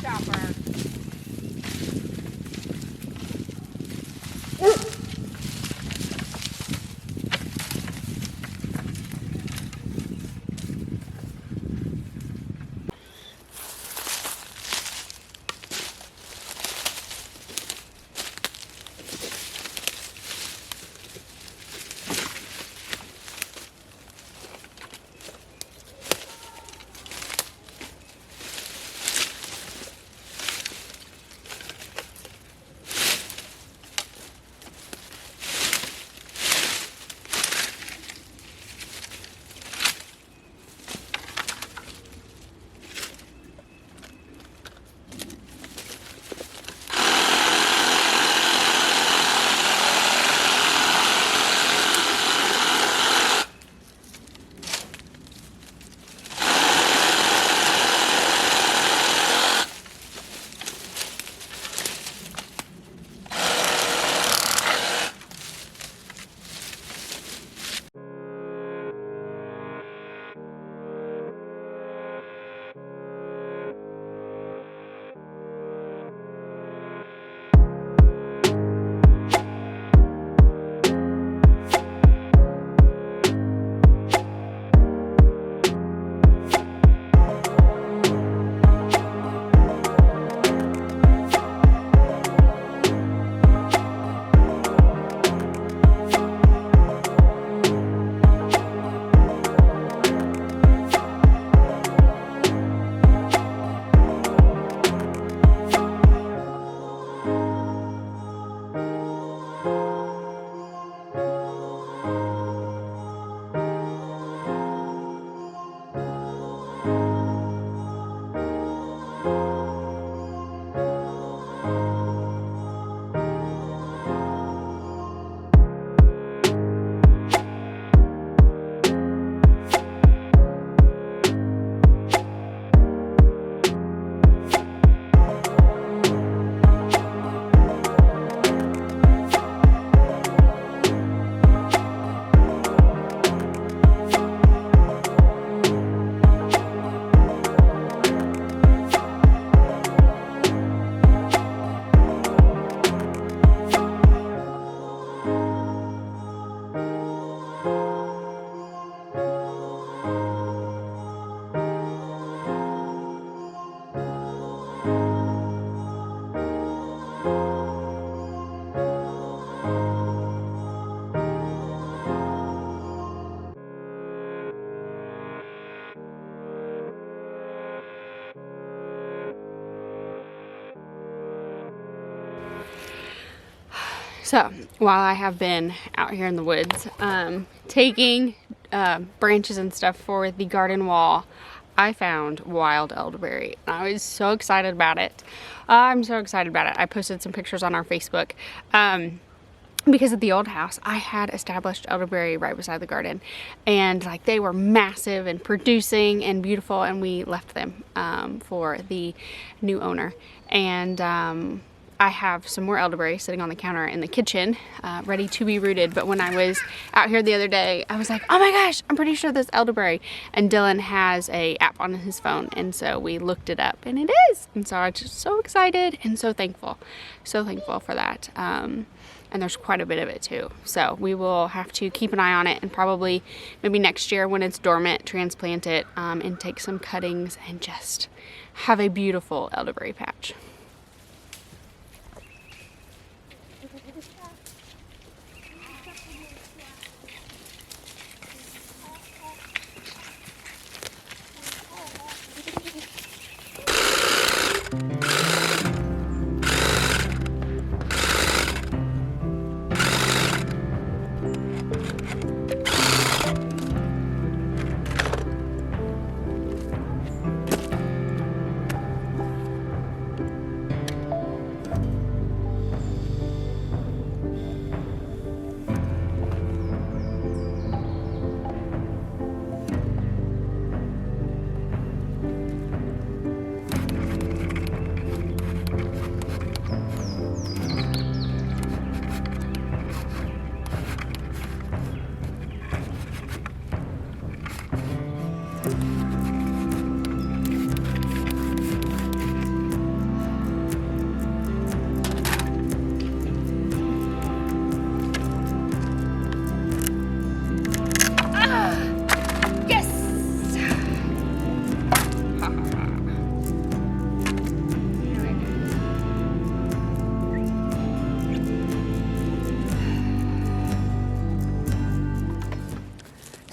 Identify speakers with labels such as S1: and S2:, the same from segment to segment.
S1: Chopper. So while I have been out here in the woods taking branches and stuff for the garden wall, I found wild elderberry. I was so excited about it. I'm so excited about it. I posted some pictures on our Facebook. Because at the old house, I had established elderberry right beside the garden, and like they were massive and producing and beautiful, and we left them for the new owner. And I have some more elderberry sitting on the counter in the kitchen, ready to be rooted. But when I was out here the other day, I was like, oh my gosh, I'm pretty sure this elderberry. And Dylan has a app on his phone, and so we looked it up, and it is. And so I'm just so excited and so thankful for that. And there's quite a bit of it too. So we will have to keep an eye on it, and probably maybe next year when it's dormant, transplant it and take some cuttings and just have a beautiful elderberry patch.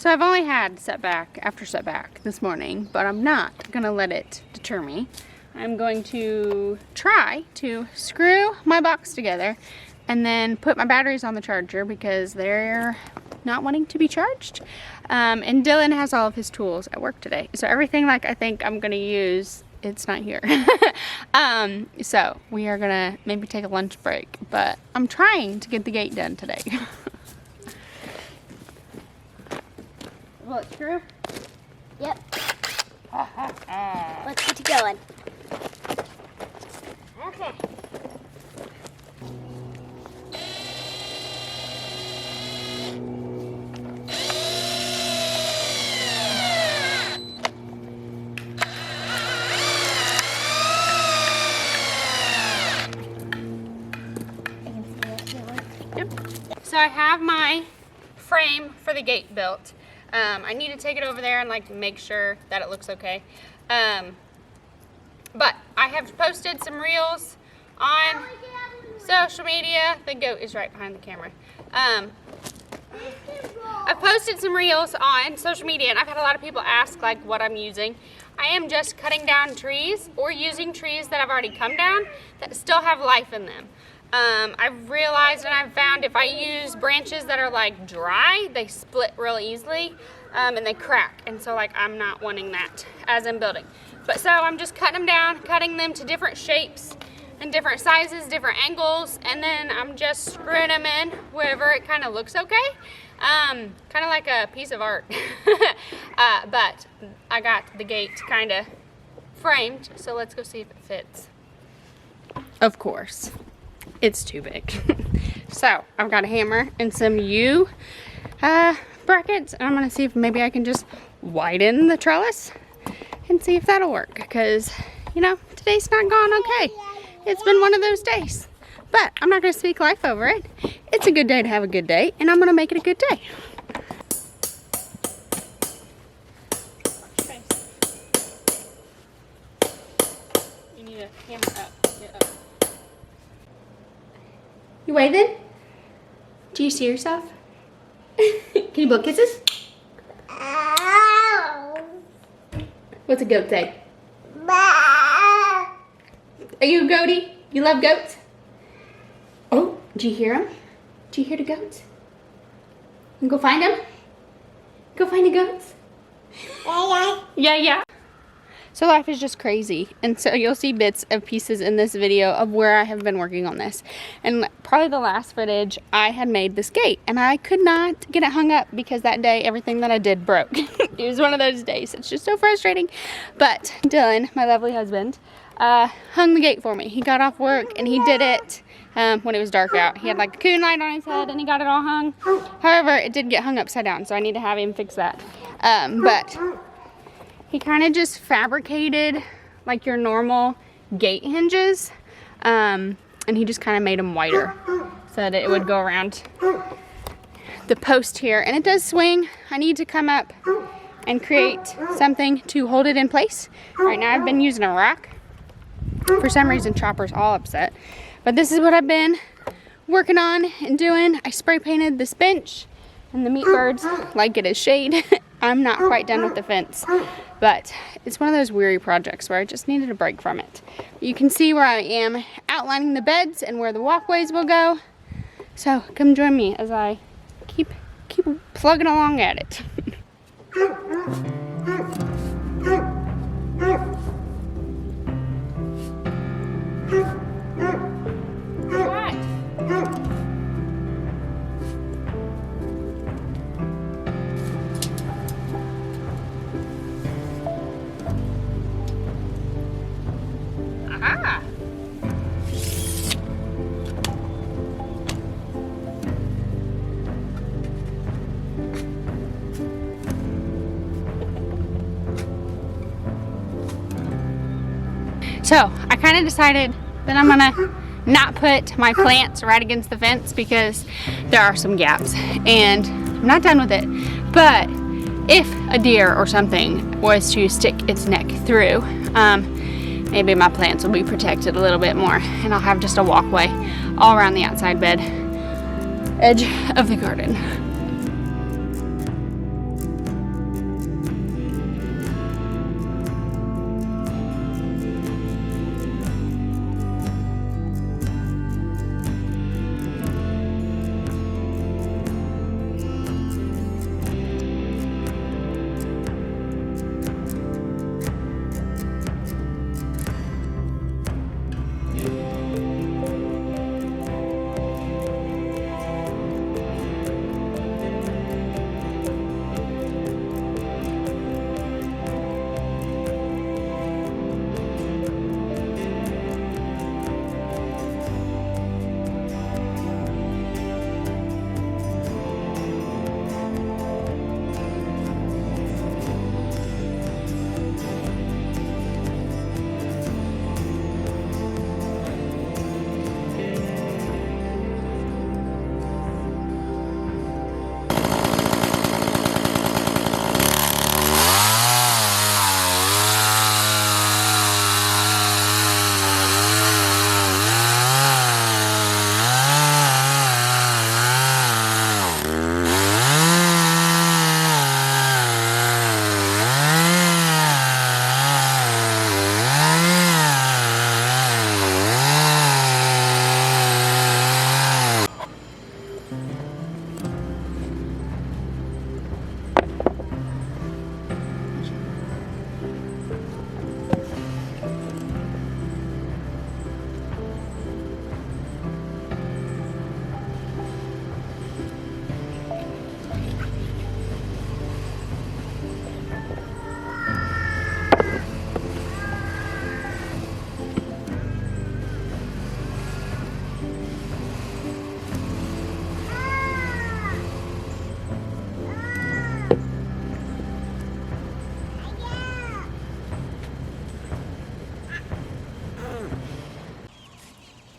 S1: So I've only had setback after setback this morning, but I'm not gonna let it deter me. I'm going to try to screw my box together and then put my batteries on the charger because they're not wanting to be charged. And Dylan has all of his tools at work today. So everything like I think I'm gonna use, it's not here. So we are gonna maybe take a lunch break, but I'm trying to get the gate done today. Will it screw?
S2: Yep. Let's get it going. Okay.
S1: Yep. So I have my frame for the gate built. I need to take it over there and like make sure that it looks okay. But I have posted some reels on social media. The goat is right behind the camera. I've posted some reels on social media and I've had a lot of people ask like what I'm using. I am just cutting down trees or using trees that have already come down that still have life in them. I've realized and I've found if I use branches that are like dry, they split real easily and they crack. And so like I'm not wanting that as I'm building. But so I'm just cutting them down, cutting them to different shapes and different sizes, different angles, and then I'm just screwing them in wherever it kind of looks okay. Kind of like a piece of art. But I got the gate kind of framed, so let's go see if it fits. Of course. It's too big. So I've got a hammer and some U brackets, and I'm gonna see if maybe I can just widen the trellis and see if that'll work, because you know today's not gone okay. It's been one of those days, but I'm not gonna speak life over it. It's a good day to have a good day, and I'm gonna make it a good day. You need a hammer up. Get up. You waving? Do you see yourself? Can you blow kisses? What's a goat say? Are you a goatie? You love goats? Oh, did you hear them? Did you hear the goats? You go find them? Go find the goats? Yeah. So life is just crazy, and so you'll see bits of pieces in this video of where I have been working on this. And probably the last footage I had made this gate, and I could not get it hung up because that day everything that I did broke. It was one of those days. It's just so frustrating. But Dylan, my lovely husband, hung the gate for me. He got off work and he did it when it was dark out. He had like a coon light on his head and he got it all hung. However, it did get hung upside down, so I need to have him fix that. But he kind of just fabricated like your normal gate hinges, and he just kind of made them wider so that it would go around the post here. And it does swing. I need to come up and create something to hold it in place. Right now I've been using a rock. For some reason Chopper's all upset. But this is what I've been working on and doing. I spray painted this bench and the meat birds like it as shade. I'm not quite done with the fence, but it's one of those weary projects where I just needed a break from it. You can see where I am outlining the beds and where the walkways will go. So come join me as I keep plugging along at it. Aha! So I kind of decided that I'm gonna not put my plants right against the fence because there are some gaps and I'm not done with it. But if a deer or something was to stick its neck through, maybe my plants will be protected a little bit more and I'll have just a walkway all around the outside bed edge of the garden.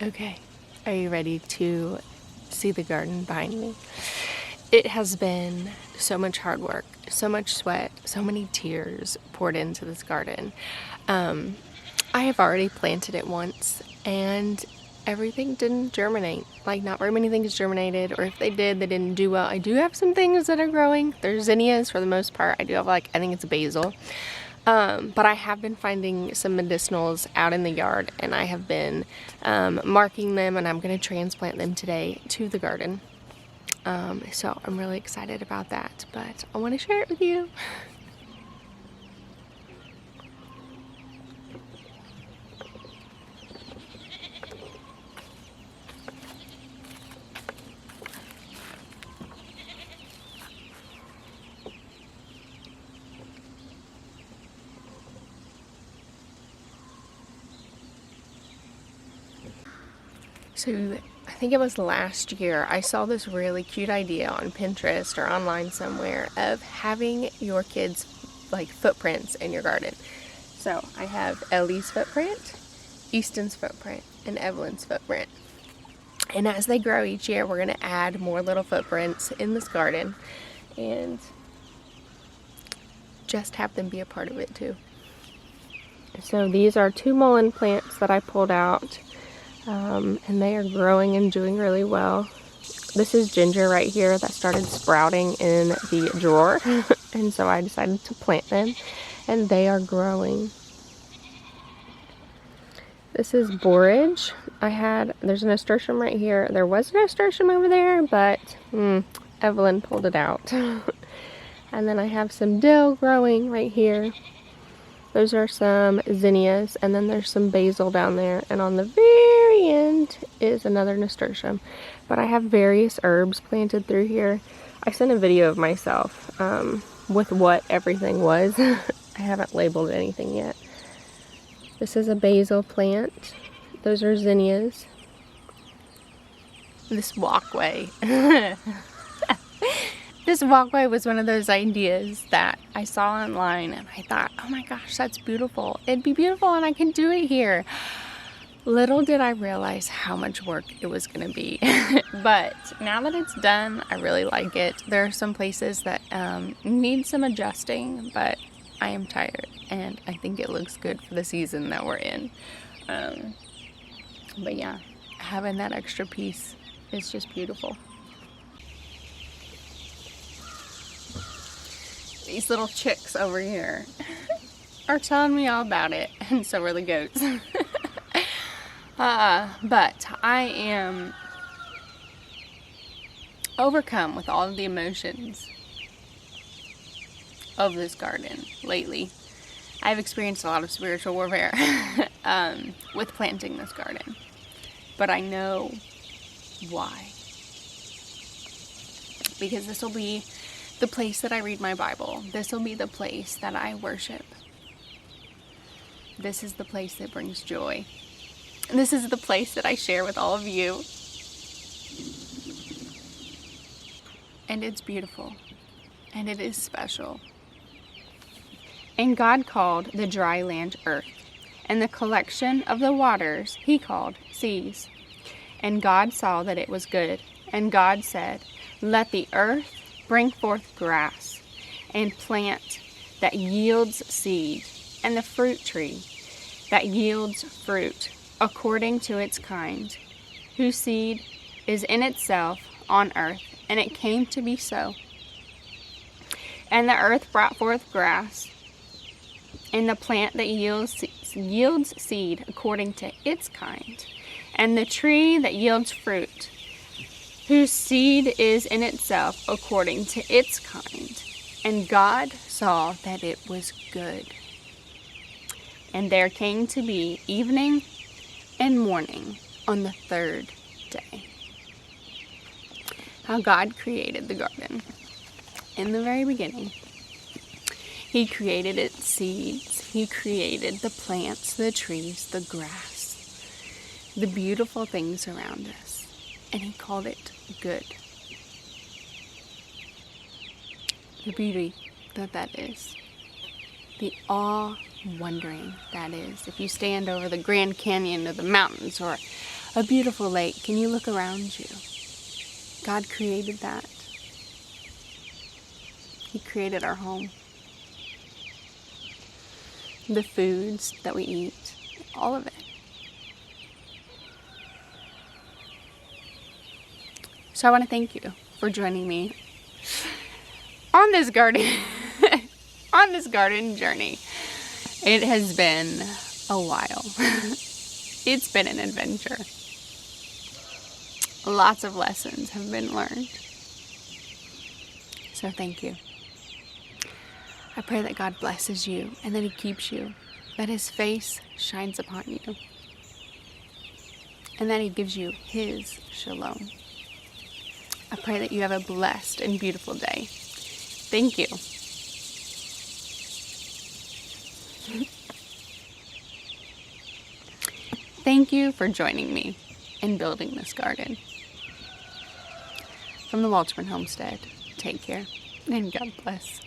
S2: Okay, are you ready to see the garden behind me? It has been so much hard work, so much sweat, so many tears poured into this garden. I have already planted it once and everything didn't germinate. Like, not very many things germinated, or if they did, they didn't do well. I do have some things that are growing. They're zinnias for the most part. I do have, like, I think it's basil. But I have been finding some medicinals out in the yard, and I have been marking them, and I'm going to transplant them today to the garden. So I'm really excited about that, but I want to share it with you. So I think it was last year, I saw this really cute idea on Pinterest or online somewhere of having your kids' like footprints in your garden. So I have Ellie's footprint, Easton's footprint, and Evelyn's footprint. And as they grow each year, we're going to add more little footprints in this garden and just have them be a part of it too. So these are 2 mullein plants that I pulled out. And they are growing and doing really well. This is ginger right here that started sprouting in the drawer, and so I decided to plant them, and they are growing. This is borage. There's an nasturtium right here. There was a nasturtium over there, but Evelyn pulled it out. And then I have some dill growing right here. Those are some zinnias, and then there's some basil down there, and on the very end is another nasturtium. But I have various herbs planted through here. I sent a video of myself with what everything was. I haven't labeled anything yet. This is a basil plant. Those are zinnias. This walkway. This walkway was one of those ideas that I saw online, and I thought, oh my gosh, that's beautiful. It'd be beautiful and I can do it here. Little did I realize how much work it was going to be. But now that it's done, I really like it. There are some places that need some adjusting, but I am tired and I think it looks good for the season that we're in. But yeah, having that extra piece is just beautiful. These little chicks over here are telling me all about it, and so are the goats. But I am overcome with all of the emotions of this garden lately. I've experienced a lot of spiritual warfare with planting this garden, but I know why. Because this will be the place that I read my Bible. This will be the place that I worship. This is the place that brings joy. And this is the place that I share with all of you. And it's beautiful. And it is special. And God called the dry land earth, and the collection of the waters he called seas. And God saw that it was good. And God said, let the earth bring forth grass, and plant that yields seed, and the fruit tree that yields fruit according to its kind, whose seed is in itself on earth. And it came to be so. And the earth brought forth grass, and the plant that yields seed according to its kind, and the tree that yields fruit, whose seed is in itself according to its kind. And God saw that it was good. And there came to be evening and morning on the 3rd day. How God created the garden. In the very beginning, he created its seeds. He created the plants, the trees, the grass, the beautiful things around us. And he called it good. The beauty that is. The awe-wondering that is. If you stand over the Grand Canyon or the mountains or
S1: a beautiful lake. Can you look around you? God created that. He created our home. The foods that we eat, all of it. So I want to thank you for joining me on this garden journey. It has been a while. It's been an adventure. Lots of lessons have been learned. So thank you. I pray that God blesses you and that He keeps you, that His face shines upon you, and that He gives you His shalom. I pray that you have a blessed and beautiful day. Thank you. Thank you for joining me in building this garden. From the Wolterman Homestead, take care and God bless.